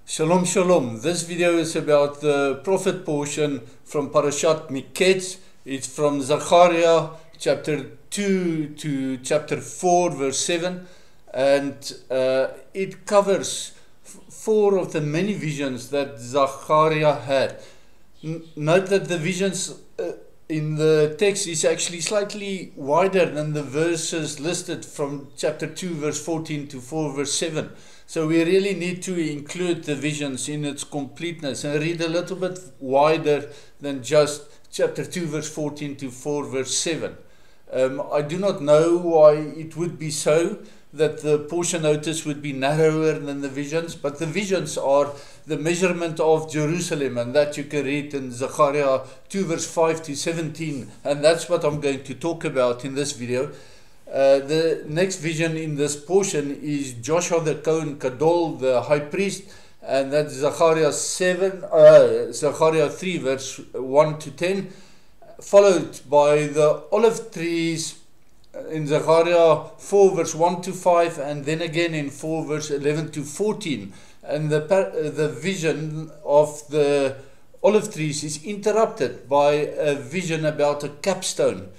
Shalom, shalom. This video is about the prophet portion from Parashat Miketz. It's from Zechariah chapter 2 to chapter 4 verse 7, and it covers four of the many visions that Zechariah had. Note that the visions in the text is actually slightly wider than the verses listed from chapter 2 verse 14 to 4 verse 7. So we really need to include the visions in its completeness and read a little bit wider than just chapter 2 verse 14 to 4 verse 7. I do not know why it would be so that the portion notice would be narrower than the visions, but the visions are the measurement of Jerusalem, and that you can read in Zechariah 2 verse 5 to 17, and that's what I'm going to talk about in this video. The next vision in this portion is Joshua the Kohen Gadol, the high priest, and that's Zechariah 3 verse 1 to 10, followed by the olive trees in Zechariah 4 verse 1 to 5, and then again in 4 verse 11 to 14. And the vision of the olive trees is interrupted by a vision about a capstone.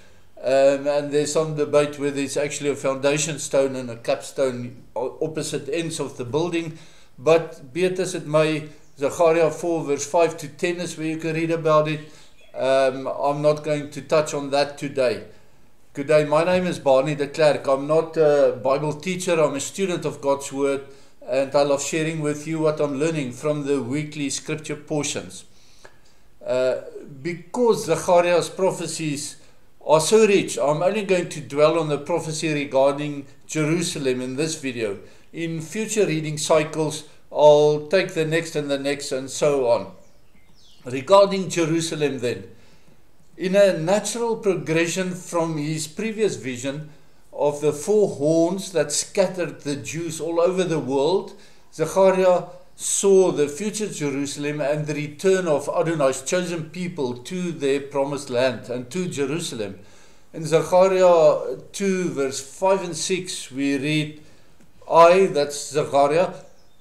And there's some debate whether it's actually a foundation stone and a capstone opposite ends of the building. But be it as it may, Zechariah 4 verse 5 to 10 is where you can read about it. I'm not going to touch on that today. Good day, my name is Barney de Klerk. I'm not a Bible teacher, I'm a student of God's Word, and I love sharing with you what I'm learning from the weekly scripture portions. Because Zechariah's prophecies are so rich, I'm only going to dwell on the prophecy regarding Jerusalem in this video. In future reading cycles, I'll take the next and so on. Regarding Jerusalem then, in a natural progression from his previous vision of the four horns that scattered the Jews all over the world, Zechariah saw the future Jerusalem and the return of Adonai's chosen people to their promised land and to Jerusalem. In Zechariah 2 verse 5 and 6 we read, that's Zechariah,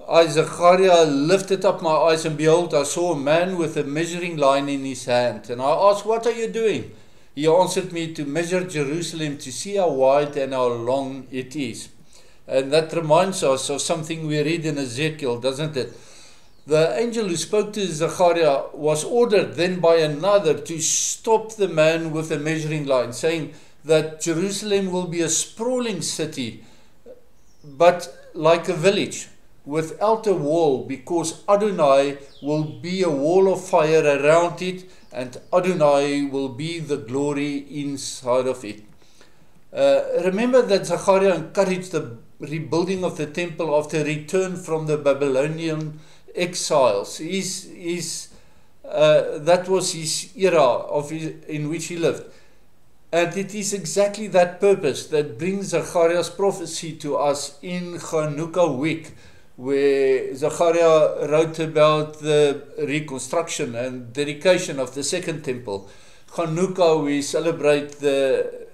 I, Zechariah, lifted up my eyes, and behold, I saw a man with a measuring line in his hand. And I asked, what are you doing? He answered me, to measure Jerusalem, to see how wide and how long it is. And that reminds us of something we read in Ezekiel, doesn't it? The angel who spoke to Zechariah was ordered then by another to stop the man with a measuring line, saying that Jerusalem will be a sprawling city, but like a village, without a wall, because Adonai will be a wall of fire around it, and Adonai will be the glory inside of it. Remember that Zechariah encouraged the rebuilding of the temple after return from the Babylonian exiles. That was his era in which he lived. And it is exactly that purpose that brings Zechariah's prophecy to us in Chanukah week, where Zechariah wrote about the reconstruction and dedication of the second temple. Chanukah, we celebrate the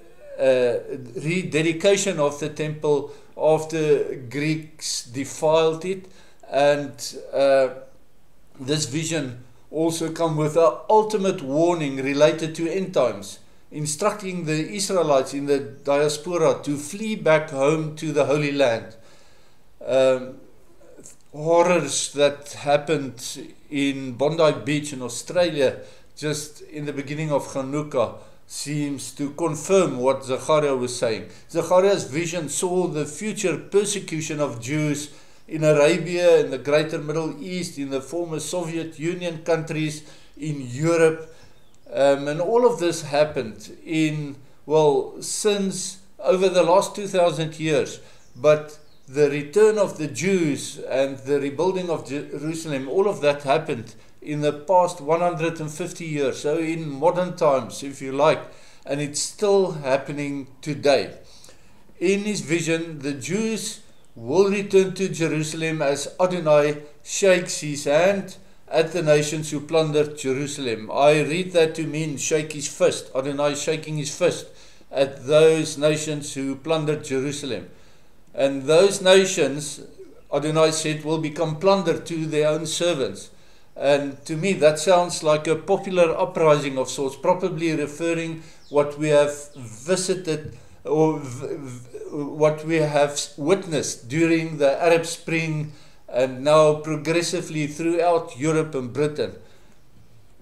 rededication of the temple after Greeks defiled it, and this vision also comes with an ultimate warning related to end times, instructing the Israelites in the diaspora to flee back home to the Holy Land. Horrors that happened in Bondi Beach in Australia just in the beginning of Chanukah seems to confirm what Zechariah was saying. Zechariah's vision saw the future persecution of Jews in Arabia, in the greater Middle East, in the former Soviet Union countries, in Europe, and all of this happened since over the last 2,000 years, but the return of the Jews and the rebuilding of Jerusalem, all of that happened in the past 150 years, so in modern times, if you like, and it's still happening today. In his vision, the Jews will return to Jerusalem as Adonai shakes his hand at the nations who plundered Jerusalem. I read that to mean shake his fist, Adonai shaking his fist at those nations who plundered Jerusalem. And those nations Adonai said, will become plunder to their own servants. And to me, that sounds like a popular uprising of sorts, probably referring what we have visited or what we have witnessed during the Arab Spring and now progressively throughout Europe and Britain.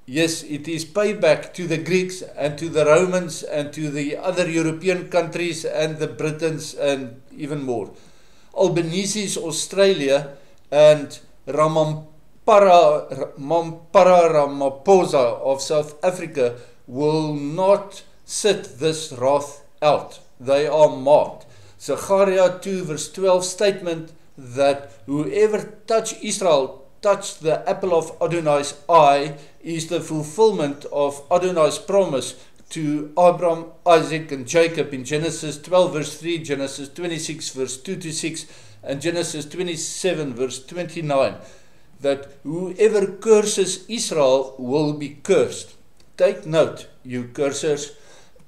Yes, it is payback to the Greeks and to the Romans and to the other European countries and the Britons and even more. Albanese's Australia and Ramaphosa of South Africa will not sit this wrath out. They are marked. Zechariah 2 verse 12 statement that whoever touch Israel touch the apple of Adonai's eye is the fulfillment of Adonai's promise to Abraham, Isaac and Jacob in Genesis 12 verse 3, Genesis 26 verse 2 to 6 and Genesis 27 verse 29, that whoever curses Israel will be cursed. Take note, you cursers.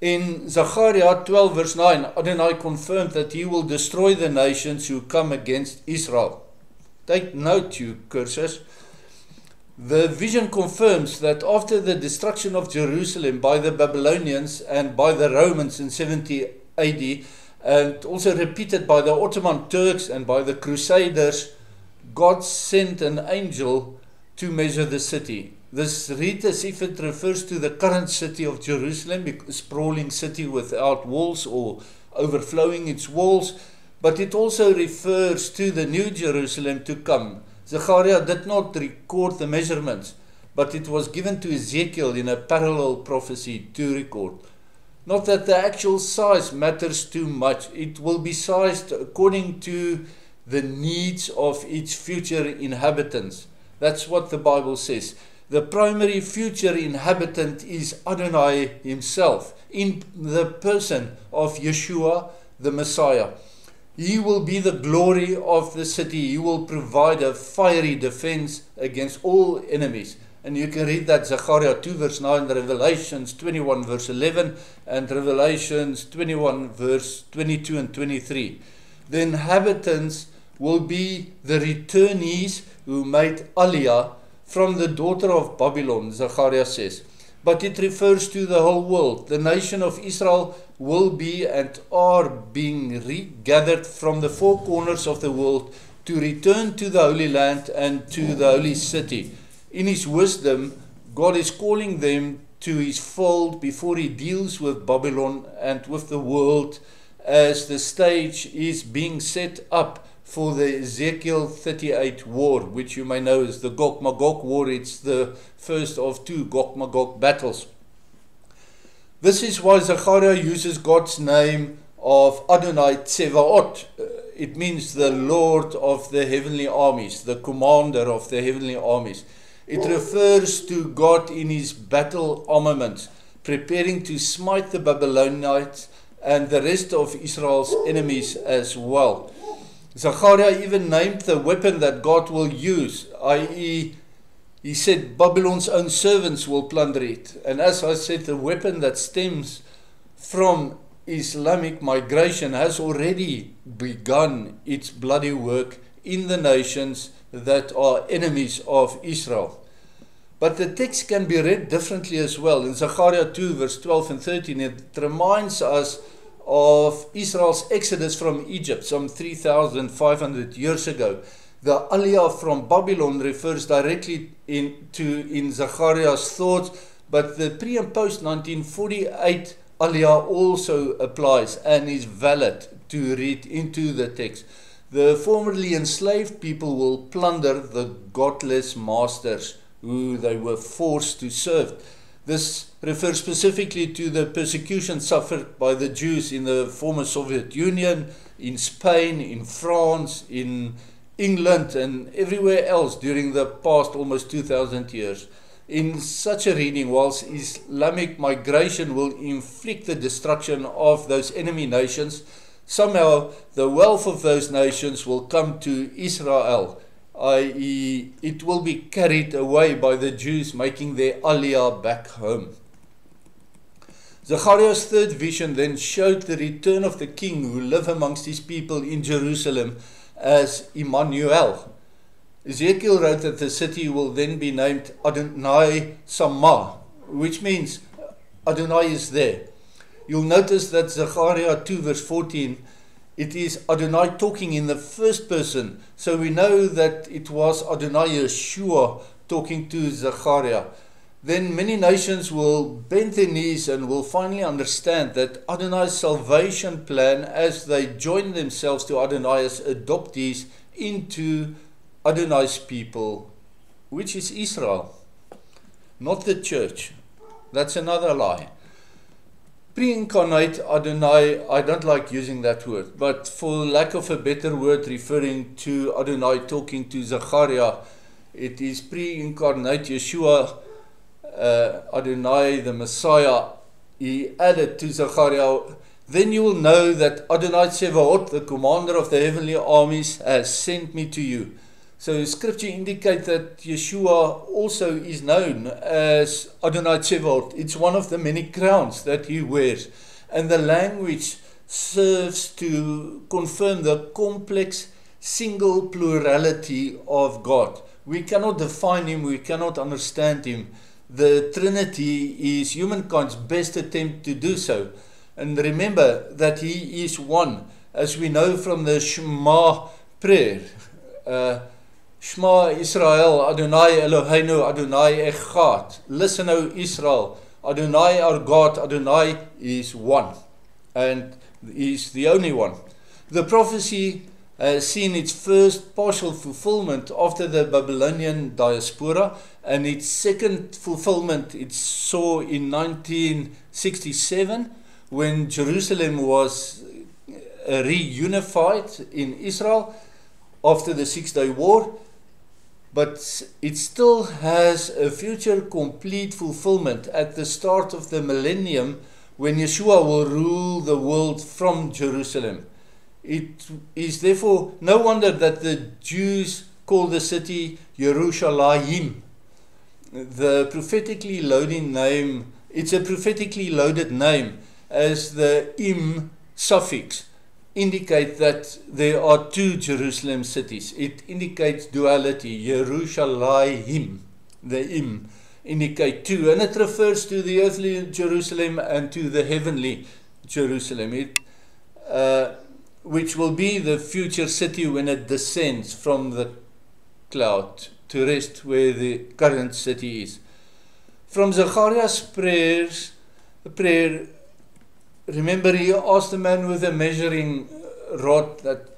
In Zechariah 12 verse 9, Adonai confirmed that he will destroy the nations who come against Israel. Take note, you cursers. The vision confirms that after the destruction of Jerusalem by the Babylonians and by the Romans in 70 AD, and also repeated by the Ottoman Turks and by the Crusaders, God sent an angel to measure the city. This reads as if it refers to the current city of Jerusalem, a sprawling city without walls or overflowing its walls, but it also refers to the new Jerusalem to come. Zechariah did not record the measurements, but it was given to Ezekiel in a parallel prophecy to record. Not that the actual size matters too much. It will be sized according to the needs of its future inhabitants. That's what the Bible says. The primary future inhabitant is Adonai himself, in the person of Yeshua, the Messiah. He will be the glory of the city. He will provide a fiery defense against all enemies. And you can read that Zechariah 2 verse 9, Revelations 21 verse 11, and Revelations 21 verse 22 and 23. The inhabitants will be the returnees who made Aliyah from the daughter of Babylon, Zechariah says. But it refers to the whole world. The nation of Israel will be and are being regathered from the four corners of the world to return to the Holy Land and to the Holy City. In His wisdom, God is calling them to His fold before He deals with Babylon and with the world, as the stage is being set up for the Ezekiel 38 war, which you may know is the Gog-Magog war. It's the first of two Gog-Magog battles. This is why Zechariah uses God's name of Adonai Tsevaot. It means the Lord of the heavenly armies, the commander of the heavenly armies. It refers to God in His battle armaments, preparing to smite the Babylonites and the rest of Israel's enemies as well. Zechariah even named the weapon that God will use, i.e., he said Babylon's own servants will plunder it. And as I said, the weapon that stems from Islamic migration has already begun its bloody work in the nations that are enemies of Israel. But the text can be read differently as well. In Zechariah 2 verse 12 and 13, it reminds us of Israel's exodus from Egypt some 3,500 years ago. The Aliyah from Babylon refers directly in Zechariah's thoughts, but the pre and post 1948 Aliyah also applies and is valid to read into the text. The formerly enslaved people will plunder the godless masters who they were forced to serve. This refers specifically to the persecution suffered by the Jews in the former Soviet Union, in Spain, in France, in England, and everywhere else during the past almost 2,000 years. In such a reading, whilst Islamic migration will inflict the destruction of those enemy nations, somehow the wealth of those nations will come to Israel, i.e., it will be carried away by the Jews making their Aliyah back home. Zechariah's third vision then showed the return of the king who lived amongst his people in Jerusalem, as Emmanuel. Ezekiel wrote that the city will then be named Adonai Samah, which means Adonai is there. You'll notice that Zechariah 2 verse 14, it is Adonai talking in the first person. So we know that it was Adonai Yeshua talking to Zechariah. Then many nations will bend their knees and will finally understand that Adonai's salvation plan, as they join themselves to Adonai as adoptees into Adonai's people, which is Israel, not the church. That's another lie. Pre-incarnate Adonai, I don't like using that word, but for lack of a better word referring to Adonai talking to Zechariah, it is pre-incarnate Yeshua, Adonai the Messiah. He added to Zechariah, then you will know that Adonai Tsevaot, the commander of the heavenly armies, has sent me to you. So scripture indicates that Yeshua also is known as Adonai Tsevaot. It's one of the many crowns that he wears. And the language serves to confirm the complex single plurality of God. We cannot define him, we cannot understand him. The Trinity is humankind's best attempt to do so. And remember that he is one, as we know from the Shema prayer. Shema Israel, Adonai Eloheinu, Adonai Echad. Listen, O Israel, Adonai our God, Adonai is one. And is the only one. The prophecy has seen its first partial fulfillment after the Babylonian diaspora, and its second fulfillment it saw in 1967 when Jerusalem was reunified in Israel after the 6-day war. But it still has a future complete fulfillment at the start of the millennium when Yeshua will rule the world from Jerusalem. It is therefore no wonder that the Jews call the city Yerushalayim. The prophetically loaded name, it's a prophetically loaded name, as the im suffix indicate that there are two Jerusalem cities. It indicates duality. Yerushalayim, the im, indicate two, and it refers to the earthly Jerusalem and to the heavenly Jerusalem, which will be the future city when it descends from the cloud to rest where the current city is. From Zechariah's prayer, remember, he asked the man with a measuring rod that,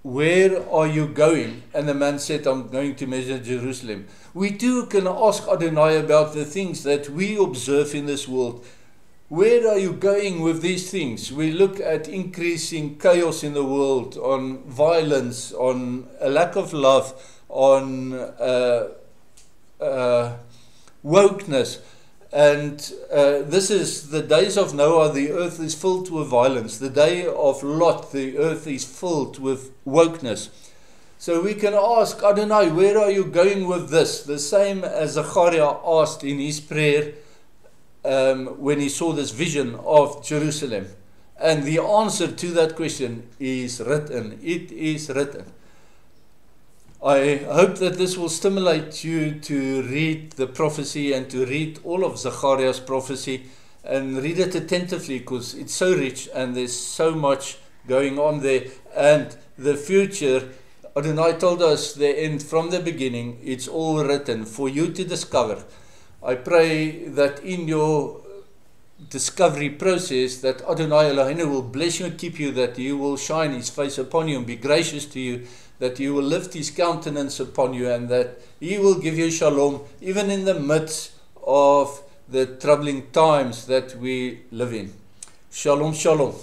where are you going? And the man said, I'm going to measure Jerusalem. We too can ask Adonai about the things that we observe in this world. Where are you going with these things? We look at increasing chaos in the world, on violence, on a lack of love, on wokeness. And this is the days of Noah, the earth is filled with violence. The day of Lot, the earth is filled with wokeness. So we can ask Adonai, where are you going with this? The same as Zechariah asked in his prayer when he saw this vision of Jerusalem. And the answer to that question is written. It is written. I hope that this will stimulate you to read the prophecy and to read all of Zechariah's prophecy and read it attentively, because it's so rich and there's so much going on there. And the future, Adonai told us the end from the beginning, it's all written for you to discover. I pray that in your discovery process that Adonai Eloheinu will bless you and keep you, that he will shine his face upon you and be gracious to you, that he will lift his countenance upon you, and that he will give you shalom even in the midst of the troubling times that we live in. Shalom, shalom.